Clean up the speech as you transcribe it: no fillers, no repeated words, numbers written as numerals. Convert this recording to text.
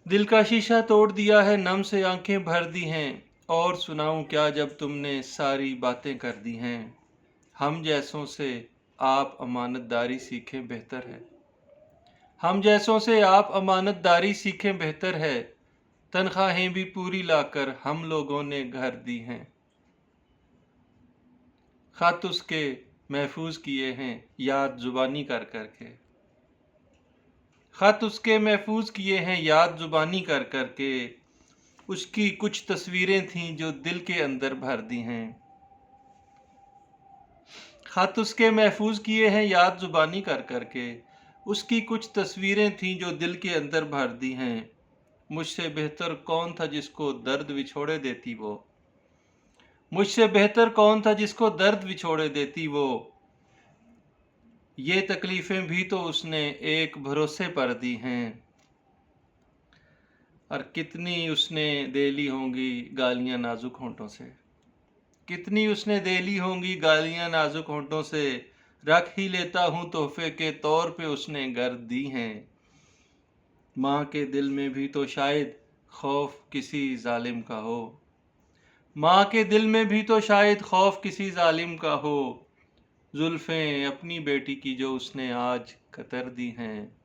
दिल का शीशा तोड़ दिया है, नम से आंखें भर दी हैं। और सुनाऊं क्या जब तुमने सारी बातें कर दी हैं। हम जैसों से आप अमानतदारी सीखें बेहतर है। हम जैसों से आप अमानतदारी सीखें बेहतर है। तनख्वाहें भी पूरी लाकर हम लोगों ने घर दी हैं। खत उसके महफूज किए हैं याद जुबानी कर कर के। खत उसके महफूज किए हैं याद जुबानी कर कर के। उसकी कुछ तस्वीरें थीं जो दिल के अंदर भर दी हैं। खत उसके महफूज किए हैं याद जुबानी कर कर के। उसकी कुछ तस्वीरें थीं जो दिल के अंदर भर दी हैं। मुझसे बेहतर कौन था जिसको दर्द विछोड़े देती वो। मुझसे बेहतर कौन था जिसको दर्द विछोड़े देती वो। ये तकलीफें भी तो उसने एक भरोसे पर दी हैं। और कितनी उसने दे ली होंगी गालियां नाजुक होंठों से। कितनी उसने दे ली होंगी गालियां नाजुक होंठों से। रख ही लेता हूँ तोहफे के तौर पे उसने गर दी हैं। माँ के दिल में भी तो शायद खौफ किसी जालिम का हो। माँ के दिल में भी तो शायद खौफ किसी जालिम का हो। जुल्फें अपनी बेटी की जो उसने आज कतर दी हैं।